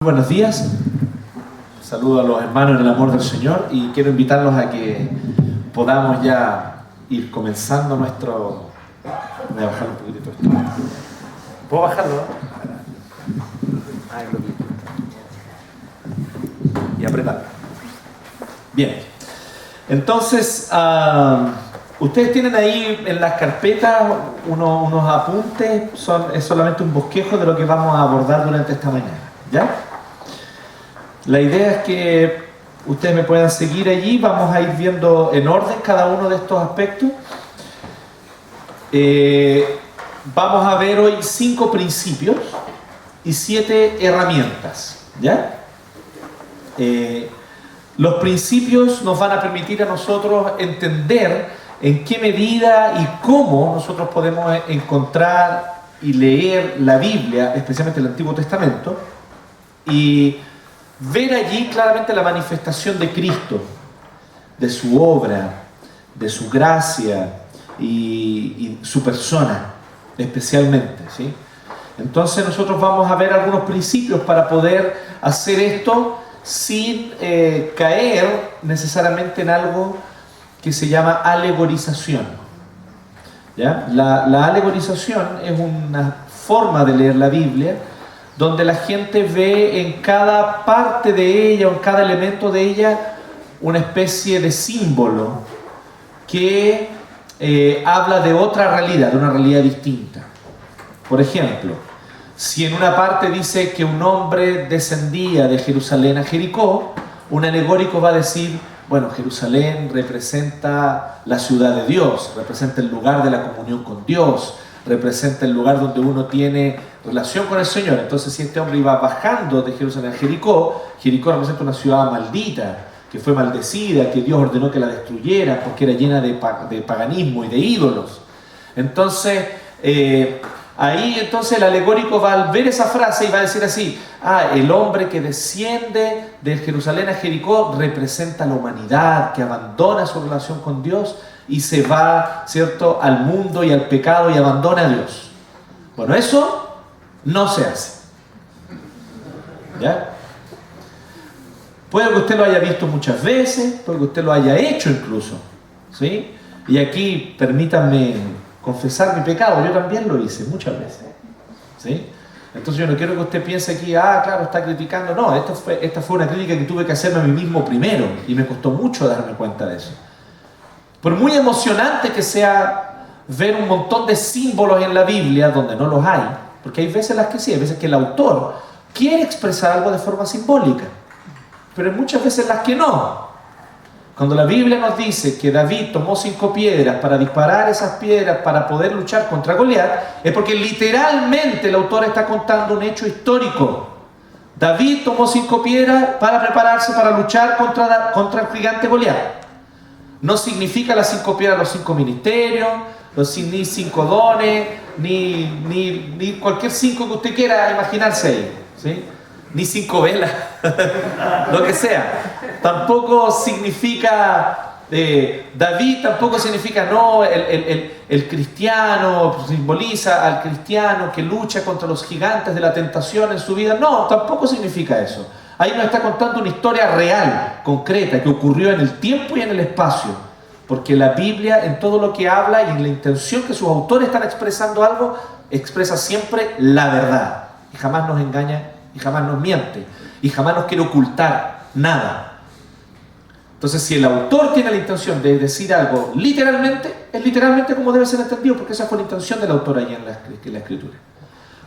Buenos días, saludo a los hermanos en el amor del Señor y quiero invitarlos a que podamos ya ir comenzando nuestro... Voy a bajar un poquitito esto. ¿Puedo bajarlo? Ahí lo quito. Y apretar. Bien, entonces ustedes tienen ahí en las carpetas unos apuntes, es solamente un bosquejo de lo que vamos a abordar durante esta mañana, ¿ya? La idea es que ustedes me puedan seguir allí, vamos a ir viendo en orden cada uno de estos aspectos. Vamos a ver hoy 5 principios y 7 herramientas, ¿ya? Los principios nos van a permitir a nosotros entender en qué medida y cómo nosotros podemos encontrar y leer la Biblia, especialmente el Antiguo Testamento, y ver allí claramente la manifestación de Cristo, de su obra, de su gracia y su persona, especialmente, ¿sí? Entonces nosotros vamos a ver algunos principios para poder hacer esto sin caer necesariamente en algo que se llama alegorización, ¿ya? La alegorización es una forma de leer la Biblia donde la gente ve en cada parte de ella o en cada elemento de ella una especie de símbolo que habla de otra realidad, de una realidad distinta. Por ejemplo, si en una parte dice que un hombre descendía de Jerusalén a Jericó, un alegórico va a decir, bueno, Jerusalén representa la ciudad de Dios, representa el lugar de la comunión con Dios, representa el lugar donde uno tiene relación con el Señor. Entonces, si este hombre iba bajando de Jerusalén a Jericó, Jericó representa una ciudad maldita, que fue maldecida, que Dios ordenó que la destruyera porque era llena de paganismo y de ídolos. Entonces, ahí entonces el alegórico va a ver esa frase y va a decir así: el hombre que desciende de Jerusalén a Jericó representa la humanidad que abandona su relación con Dios y se va, ¿cierto?, al mundo y al pecado y abandona a Dios. Bueno, eso no se hace, ¿ya? Puede que usted lo haya visto muchas veces, puede que usted lo haya hecho incluso, ¿sí? Y aquí permítanme confesar mi pecado, yo también lo hice muchas veces, ¿sí? Entonces yo no quiero que usted piense aquí, claro, está criticando. No, esta fue una crítica que tuve que hacerme a mí mismo primero y me costó mucho darme cuenta de eso. Por muy emocionante que sea ver un montón de símbolos en la Biblia donde no los hay, porque hay veces las que sí, hay veces que el autor quiere expresar algo de forma simbólica, pero hay muchas veces las que no. Cuando la Biblia nos dice que David tomó 5 piedras para disparar esas piedras para poder luchar contra Goliat, es porque literalmente el autor está contando un hecho histórico. David tomó 5 piedras para prepararse para luchar contra el gigante Goliat. No significa las 5 piedras, los 5 ministerios, ni 5 dones, ni cualquier 5 que usted quiera imaginarse ahí, ¿sí? Ni 5 velas, lo que sea. Tampoco significa, David tampoco significa, no, el cristiano simboliza al cristiano que lucha contra los gigantes de la tentación en su vida. No, tampoco significa eso. Ahí nos está contando una historia real, concreta, que ocurrió en el tiempo y en el espacio. Porque la Biblia, en todo lo que habla y en la intención que sus autores están expresando algo, expresa siempre la verdad. Y jamás nos engaña, y jamás nos miente, y jamás nos quiere ocultar nada. Entonces, si el autor tiene la intención de decir algo literalmente, es literalmente como debe ser entendido, porque esa fue la intención del autor allí en la escritura.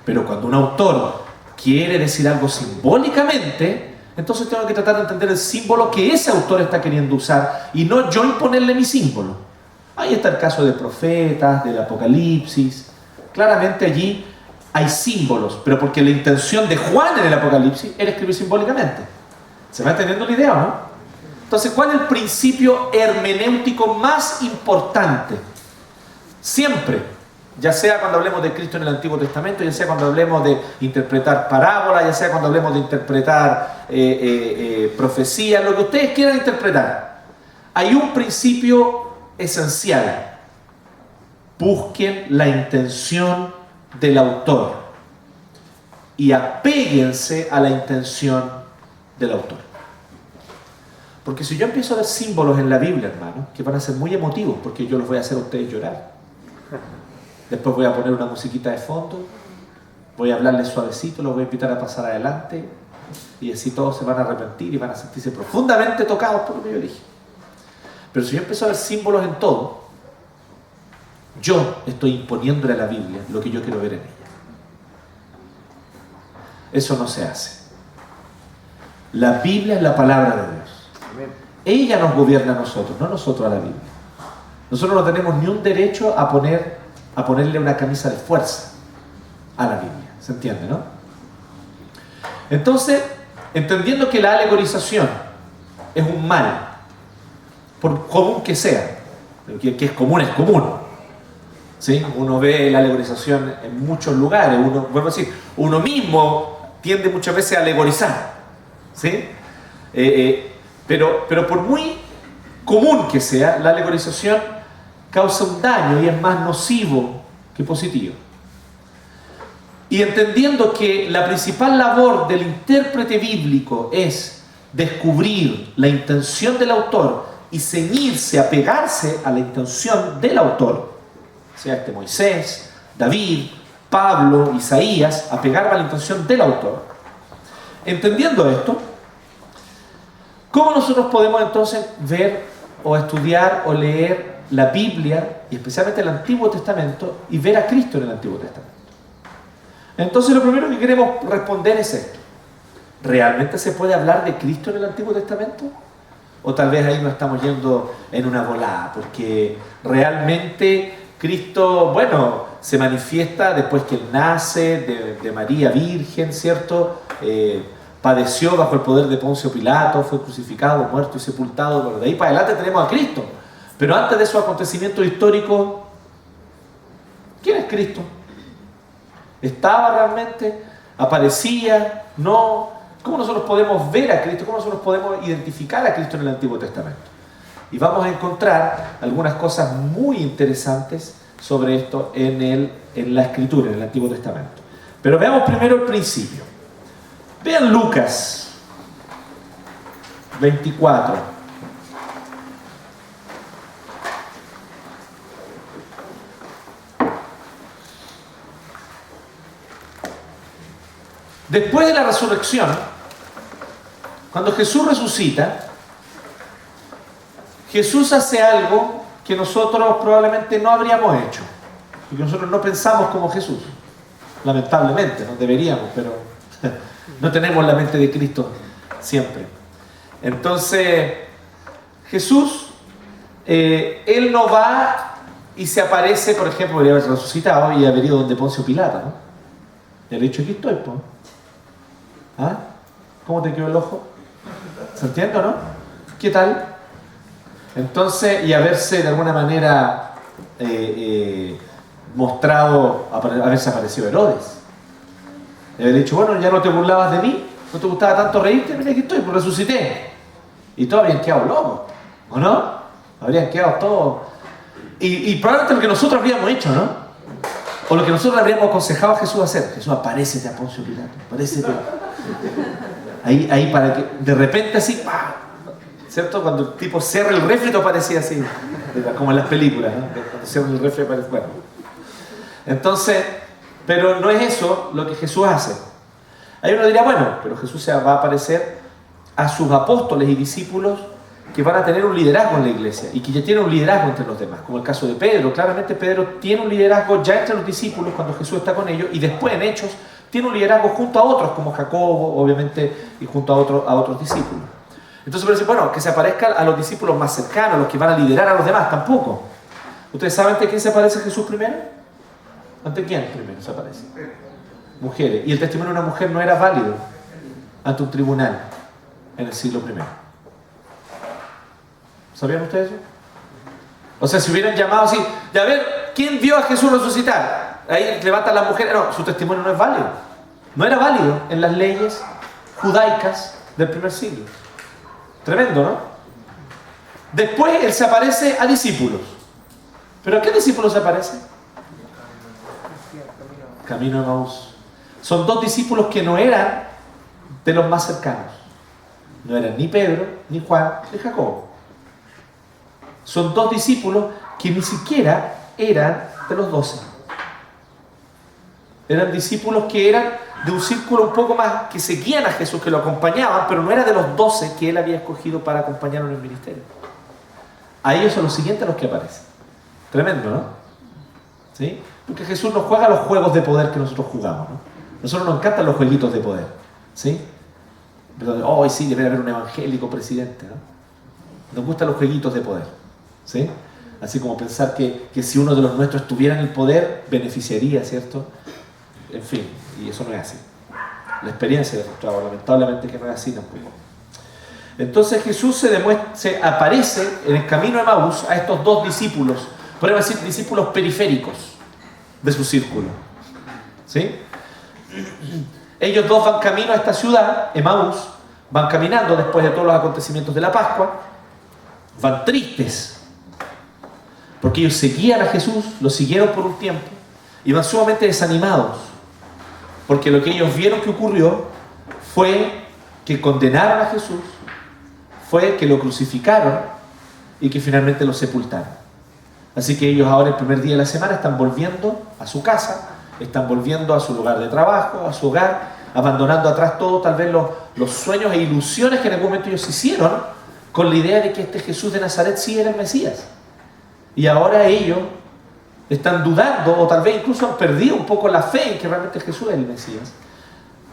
Pero cuando un autor quiere decir algo simbólicamente, entonces tengo que tratar de entender el símbolo que ese autor está queriendo usar y no yo imponerle mi símbolo. Ahí está el caso de profetas, del Apocalipsis. Claramente allí hay símbolos, pero porque la intención de Juan en el Apocalipsis era escribir simbólicamente. ¿Se va entendiendo la idea o no? Entonces, ¿cuál es el principio hermenéutico más importante? Siempre, ya sea cuando hablemos de Cristo en el Antiguo Testamento, ya sea cuando hablemos de interpretar parábolas, ya sea cuando hablemos de interpretar profecías, lo que ustedes quieran interpretar, hay un principio esencial: busquen la intención del autor. y apéguense a la intención del autor. Porque si yo empiezo a ver símbolos en la Biblia, hermano, que van a ser muy emotivos, porque yo los voy a hacer a ustedes llorar. Después voy a poner una musiquita de fondo, voy a hablarles suavecito, los voy a invitar a pasar adelante, y así todos se van a arrepentir y van a sentirse profundamente tocados por lo que yo dije. Pero si yo empiezo a ver símbolos en todo, yo estoy imponiéndole a la Biblia lo que yo quiero ver en ella. Eso no se hace. La Biblia es la palabra de Dios. Ella nos gobierna a nosotros, no nosotros a la Biblia. Nosotros no tenemos ni un derecho a ponerle una camisa de fuerza a la Biblia. ¿Se entiende, no? Entonces, entendiendo que la alegorización es un mal, por común que sea, que es común, ¿sí? Uno ve la alegorización en muchos lugares, uno mismo tiende muchas veces a alegorizar, ¿sí? Pero por muy común que sea, la alegorización causa un daño y es más nocivo que positivo. Y entendiendo que la principal labor del intérprete bíblico es descubrir la intención del autor y ceñirse, apegarse a la intención del autor, sea Moisés, David, Pablo, Isaías, apegarme a la intención del autor. Entendiendo esto, ¿cómo nosotros podemos entonces ver o estudiar o leer la Biblia, y especialmente el Antiguo Testamento, y ver a Cristo en el Antiguo Testamento? Entonces lo primero que queremos responder es esto. ¿Realmente se puede hablar de Cristo en el Antiguo Testamento? O tal vez ahí nos estamos yendo en una volada, porque realmente Cristo, bueno, se manifiesta después que Él nace de María Virgen, ¿cierto? Padeció bajo el poder de Poncio Pilato, fue crucificado, muerto y sepultado. Bueno, de ahí para adelante tenemos a Cristo. Pero antes de esos acontecimientos históricos, ¿quién es Cristo? ¿Estaba realmente? ¿Aparecía? ¿No? ¿Cómo nosotros podemos ver a Cristo? ¿Cómo nosotros podemos identificar a Cristo en el Antiguo Testamento? Y vamos a encontrar algunas cosas muy interesantes sobre esto en la Escritura, en el Antiguo Testamento. Pero veamos primero el principio. Vean Lucas 24. Después de la resurrección, cuando Jesús resucita, Jesús hace algo que nosotros probablemente no habríamos hecho, porque nosotros no pensamos como Jesús, lamentablemente, no deberíamos, pero no tenemos la mente de Cristo siempre. Entonces, Jesús, Él no va y se aparece, por ejemplo, podría haber resucitado y haber ido donde Poncio Pilato, ¿no? Le ha dicho, aquí estoy, pues. ¿Ah? ¿Cómo te quedó el ojo? ¿Se entiende, no? ¿Qué tal? Entonces, y haberse de alguna manera mostrado, haberse aparecido Herodes. Le había dicho, bueno, ya no te burlabas de mí, no te gustaba tanto reírte, mira aquí estoy, pues resucité. Y todos habrían quedado locos, ¿o no? Habrían quedado todos. Y probablemente lo que nosotros habríamos hecho, ¿no? O lo que nosotros habríamos aconsejado a Jesús hacer. Jesús, aparécete a Poncio Pilato, aparécete. Ahí para que de repente así, ¡pah! ¿Cierto? Cuando el tipo cierra el refri, todo parecía así, como en las películas, ¿no? Cuando cierra el refri, parece, bueno. Entonces, pero no es eso lo que Jesús hace. Ahí uno diría, bueno, pero Jesús se va a aparecer a sus apóstoles y discípulos que van a tener un liderazgo en la iglesia y que ya tienen un liderazgo entre los demás, como el caso de Pedro. Claramente Pedro tiene un liderazgo ya entre los discípulos cuando Jesús está con ellos, y después en Hechos tiene un liderazgo junto a otros como Jacobo, obviamente, y junto a otros discípulos. Entonces parece, bueno, que se aparezca a los discípulos más cercanos, los que van a liderar a los demás, tampoco. ¿Ustedes saben ante quién se aparece Jesús primero? ¿Ante quién primero se aparece? Mujeres. Y el testimonio de una mujer no era válido ante un tribunal en el siglo I. ¿Sabían ustedes eso? O sea, si hubieran llamado así, de a ver, ¿quién vio a Jesús resucitar? Ahí levantan las mujeres. No, su testimonio no es válido. No era válido en las leyes judaicas del primer siglo. Tremendo, ¿no? Después él se aparece a discípulos. ¿Pero a qué discípulos se aparece? Camino a Maús. Son dos discípulos que no eran de los más cercanos. No eran ni Pedro, ni Juan, ni Jacobo. Son dos discípulos que ni siquiera eran de los 12. Eran discípulos que eran de un círculo un poco más, que seguían a Jesús, que lo acompañaban, pero no era de los 12 que él había escogido para acompañarlo en el ministerio. A ellos son los siguientes los que aparecen. Tremendo, ¿no? ¿Sí? Porque Jesús no juega los juegos de poder que nosotros jugamos, ¿no? Nosotros nos encantan los jueguitos de poder, ¿sí? Hoy sí, debe haber un evangélico presidente, ¿no? Nos gustan los jueguitos de poder, ¿sí? Así como pensar que si uno de los nuestros estuviera en el poder, beneficiaría, ¿cierto? En fin, y eso no es así. La experiencia ha demostrado lamentablemente que no es así tampoco. Entonces Jesús se aparece en el camino de Emaús a estos dos discípulos, podemos decir discípulos periféricos de su círculo, ¿sí? Ellos dos van camino a esta ciudad, Emaús, van caminando después de todos los acontecimientos de la Pascua, van tristes, porque ellos seguían a Jesús, lo siguieron por un tiempo, y van sumamente desanimados, porque lo que ellos vieron que ocurrió fue que condenaron a Jesús, fue que lo crucificaron y que finalmente lo sepultaron. Así que ellos ahora el primer día de la semana están volviendo a su casa, están volviendo a su lugar de trabajo, a su hogar, abandonando atrás todo, tal vez los sueños e ilusiones que en algún momento ellos hicieron con la idea de que este Jesús de Nazaret sí era el Mesías. Y ahora ellos están dudando, o tal vez incluso han perdido un poco la fe en que realmente Jesús es el Mesías,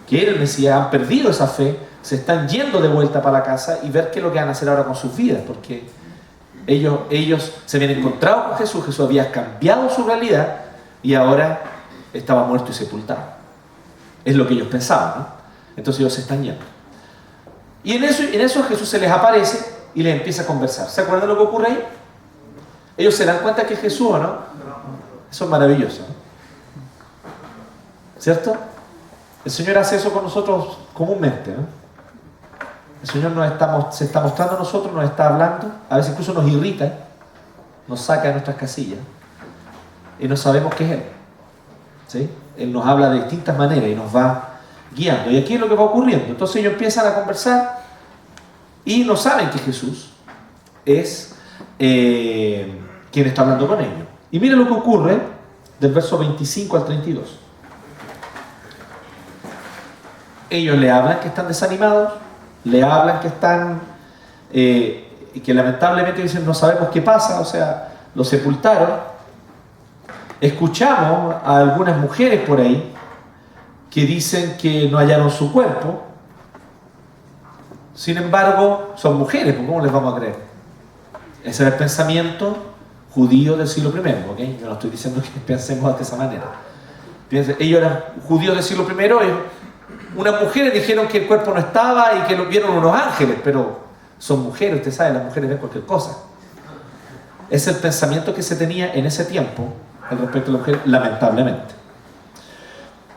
que era el Mesías, han perdido esa fe, se están yendo de vuelta para la casa y ver qué es lo que van a hacer ahora con sus vidas, porque ellos se habían encontrado con Jesús, Jesús había cambiado su realidad y ahora estaba muerto y sepultado. Es lo que ellos pensaban, ¿no? Entonces ellos se están yendo. Y en eso Jesús se les aparece y les empieza a conversar. ¿Se acuerdan de lo que ocurre ahí? Ellos se dan cuenta que es Jesús, ¿o no? Eso es maravilloso, ¿no? ¿Cierto? El Señor hace eso con nosotros comúnmente, ¿no? El Señor se está mostrando a nosotros, nos está hablando, a veces incluso nos irrita, nos saca de nuestras casillas y no sabemos qué es Él, ¿sí? Él nos habla de distintas maneras y nos va guiando. Y aquí es lo que va ocurriendo. Entonces ellos empiezan a conversar y no saben que Jesús es quien está hablando con ellos. Y miren lo que ocurre del verso 25 al 32. Ellos le hablan que están desanimados, le hablan que están, y que lamentablemente dicen no sabemos qué pasa, o sea, lo sepultaron. Escuchamos a algunas mujeres por ahí que dicen que no hallaron su cuerpo. Sin embargo, son mujeres, ¿cómo les vamos a creer? Ese era el pensamiento judío del siglo I, ¿ok? Yo no estoy diciendo que pensemos de esa manera. Ellos eran judíos del siglo I, unas mujeres dijeron que el cuerpo no estaba y que lo vieron unos ángeles, pero son mujeres, usted sabe, las mujeres ven cualquier cosa. Es el pensamiento que se tenía en ese tiempo al respecto de la mujer, lamentablemente.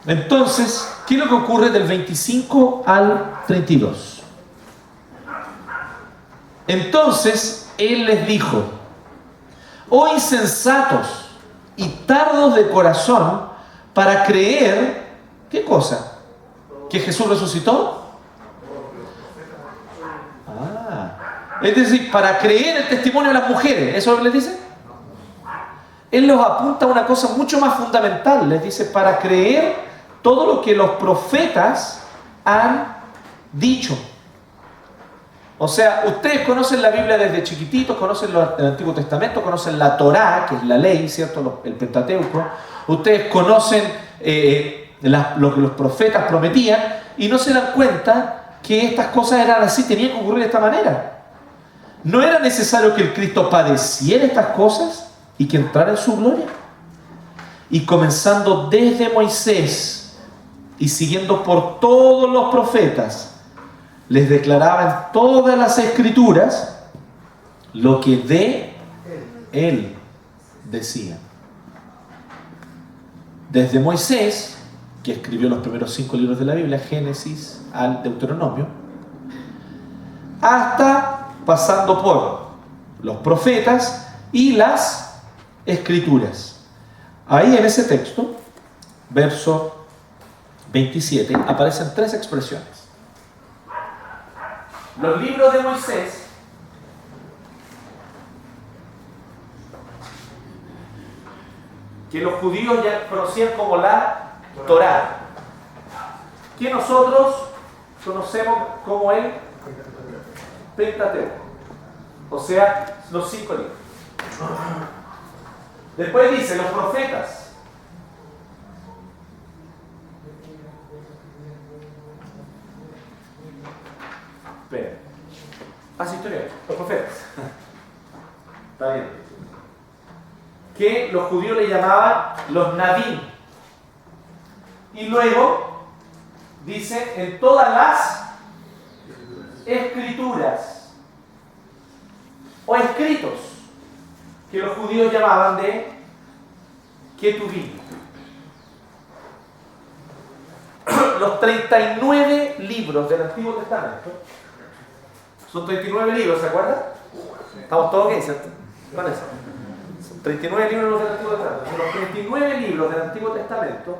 Entonces, ¿qué es lo que ocurre del 25 al 32? Entonces, Él les dijo: oh insensatos y tardos de corazón para creer, ¿qué cosa? ¿Que Jesús resucitó? Es decir, para creer el testimonio de las mujeres, ¿eso es lo que les dice? Él los apunta a una cosa mucho más fundamental, les dice, para creer todo lo que los profetas han dicho. O sea, ustedes conocen la Biblia desde chiquititos, conocen el Antiguo Testamento, conocen la Torá, que es la ley, ¿cierto? El Pentateuco. Ustedes conocen lo que los profetas prometían y no se dan cuenta que estas cosas eran así, tenían que ocurrir de esta manera. ¿No era necesario que el Cristo padeciera estas cosas y que entrara en su gloria? Y comenzando desde Moisés y siguiendo por todos los profetas, les declaraba en todas las escrituras lo que de Él decía. Desde Moisés, que escribió los primeros 5 libros de la Biblia, Génesis al Deuteronomio, hasta pasando por los profetas y las escrituras. Ahí en ese texto, verso 27 aparecen tres expresiones. Los libros de Moisés que los judíos ya conocían como la Torá, que nosotros conocemos como el Pentateuco, o sea, los 5 libros. Después dice los profetas. Espera. Hace historia. Los profetas. Está bien. Que los judíos le llamaban los Navín. Y luego dice en todas las escrituras o escritos que los judíos llamaban de Ketuvim. Los 39 libros del Antiguo Testamento son 39 libros, ¿se acuerdan? Estamos todos bien, ¿cierto? Con eso. Son 39 libros del Antiguo Testamento. Los 39 libros del Antiguo Testamento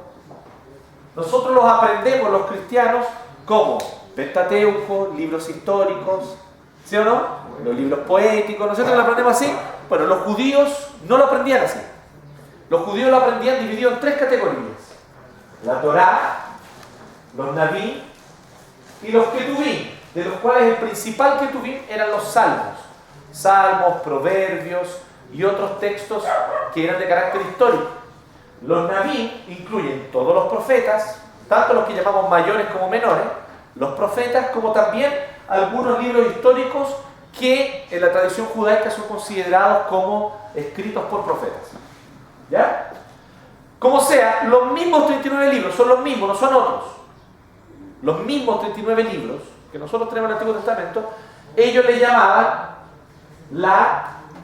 nosotros los aprendemos los cristianos como Pentateuco, libros históricos, ¿sí o no? Los libros poéticos, nosotros lo aprendemos así. Bueno, los judíos no lo aprendían así. Los judíos lo aprendían dividido en tres categorías: la Torá, los Naví y los Ketuvim, de los cuales el principal Ketuvim eran los salmos. Salmos, proverbios y otros textos que eran de carácter histórico. Los Naví incluyen todos los profetas, tanto los que llamamos mayores como menores, los profetas, como también algunos libros históricos que en la tradición judaica son considerados como escritos por profetas. ¿Ya? Como sea, los mismos 39 libros son los mismos, no son otros. Los mismos 39 libros que nosotros tenemos en el Antiguo Testamento, ellos le llamaban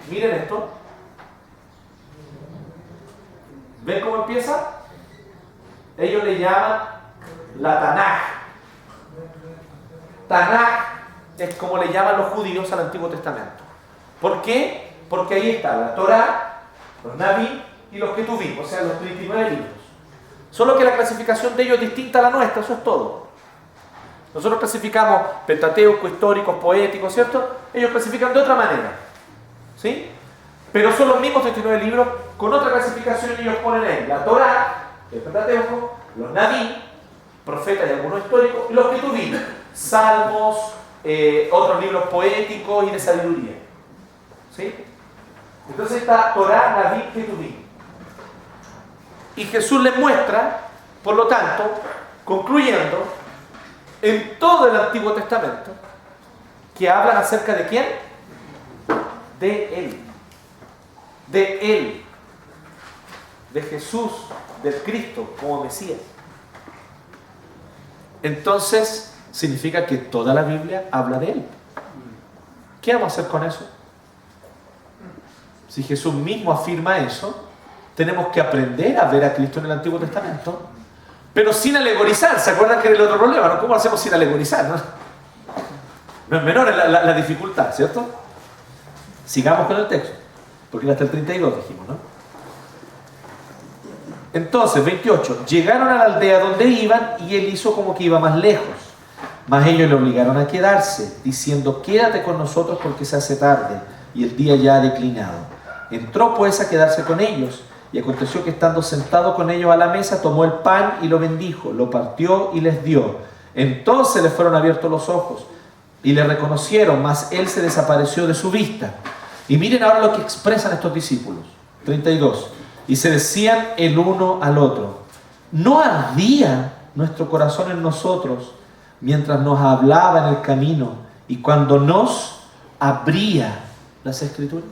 miren esto. ¿Ven cómo empieza? Ellos le llaman la Tanaj. Tanaj es como le llaman los judíos al Antiguo Testamento. ¿Por qué? Porque ahí está la Torá, los Naví y los Ketuvim, o sea, los 39 libros. Solo que la clasificación de ellos es distinta a la nuestra, eso es todo. Nosotros clasificamos Pentateuco, históricos, poéticos, ¿cierto? Ellos clasifican de otra manera. ¿Sí? Pero son los mismos 39 libros con otra clasificación y ellos ponen ahí la Torá, el Pentateuco, los Naví, profetas y algunos históricos, y los Ketuvim, salmos, otros libros poéticos y de sabiduría. ¿Sí? Entonces está Torá, Naví, Ketuvim. Y Jesús les muestra, por lo tanto, concluyendo, en todo el Antiguo Testamento, que hablan acerca de ¿quién? De Él. De Él. De Jesús, del Cristo, como Mesías. Entonces, significa que toda la Biblia habla de Él. ¿Qué vamos a hacer con eso? Si Jesús mismo afirma eso, tenemos que aprender a ver a Cristo en el Antiguo Testamento, pero sin alegorizar. ¿Se acuerdan que era el otro problema? ¿No? ¿Cómo lo hacemos sin alegorizar? No es menor la dificultad, ¿cierto? Sigamos con el texto, porque era hasta el 32 dijimos, ¿no? Entonces, 28. Llegaron a la aldea donde iban y él hizo como que iba más lejos. Mas ellos le obligaron a quedarse, diciendo: quédate con nosotros porque se hace tarde y el día ya ha declinado. Entró pues a quedarse con ellos. Y aconteció que estando sentado con ellos a la mesa, tomó el pan y lo bendijo, lo partió y les dio. Entonces les fueron abiertos los ojos y le reconocieron, mas él se desapareció de su vista. Y miren ahora lo que expresan estos discípulos. 32. Y se decían el uno al otro: ¿no ardía nuestro corazón en nosotros mientras nos hablaba en el camino y cuando nos abría las Escrituras?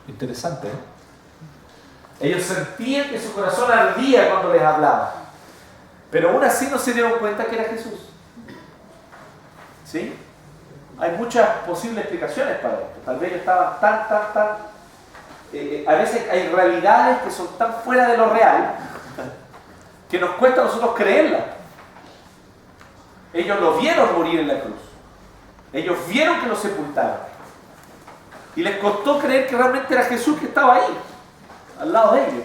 Interesante, ¿eh? Ellos sentían que su corazón ardía cuando les hablaba, pero aún así no se dieron cuenta que era Jesús. ¿Sí? Hay muchas posibles explicaciones para esto. Tal vez ellos estaban tan a veces hay realidades que son tan fuera de lo real que nos cuesta a nosotros creerlas. Ellos lo vieron morir en la cruz. Ellos vieron que lo sepultaron. Y les costó creer que realmente era Jesús que estaba ahí, al lado de ellos.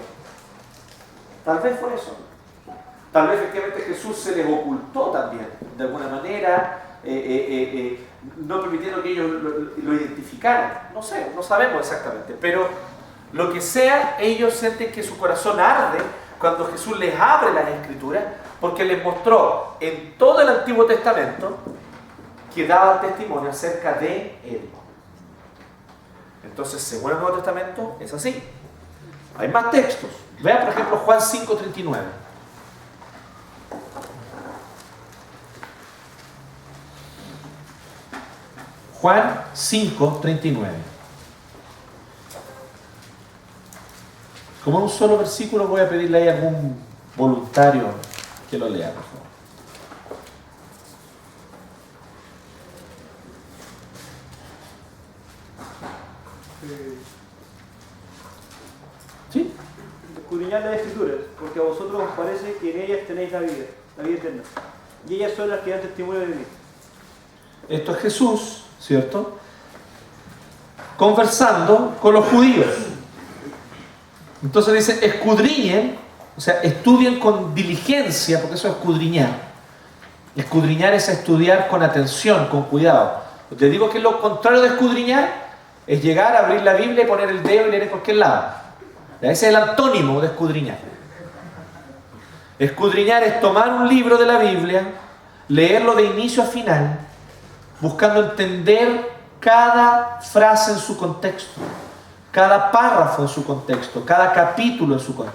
Tal vez fue eso. Tal vez efectivamente Jesús se les ocultó también, de alguna manera, no permitiendo que ellos lo identificaran. No sé, no sabemos exactamente, pero lo que sea, ellos sienten que su corazón arde cuando Jesús les abre las Escrituras, porque les mostró en todo el Antiguo Testamento que daba testimonio acerca de Él. Entonces, según el Nuevo Testamento, es así. Hay más textos. Vean, por ejemplo, Juan 5:39. Juan 5:39. Como un solo versículo, voy a pedirle ahí a algún voluntario que lo lea, por favor. ¿Sí? Escudriñad las Escrituras, porque a vosotros os parece que en ellas tenéis la vida eterna. Y ellas son las que dan testimonio de mí. Esto es Jesús, ¿cierto? Conversando con los judíos. Entonces dice, escudriñen, o sea, estudien con diligencia, porque eso es escudriñar. Escudriñar es estudiar con atención, con cuidado. Te digo que lo contrario de escudriñar es llegar, abrir la Biblia y poner el dedo y leer en cualquier lado. Ese es el antónimo de escudriñar. Escudriñar es tomar un libro de la Biblia, leerlo de inicio a final, buscando entender cada frase en su contexto, cada párrafo en su contexto, cada capítulo en su contexto.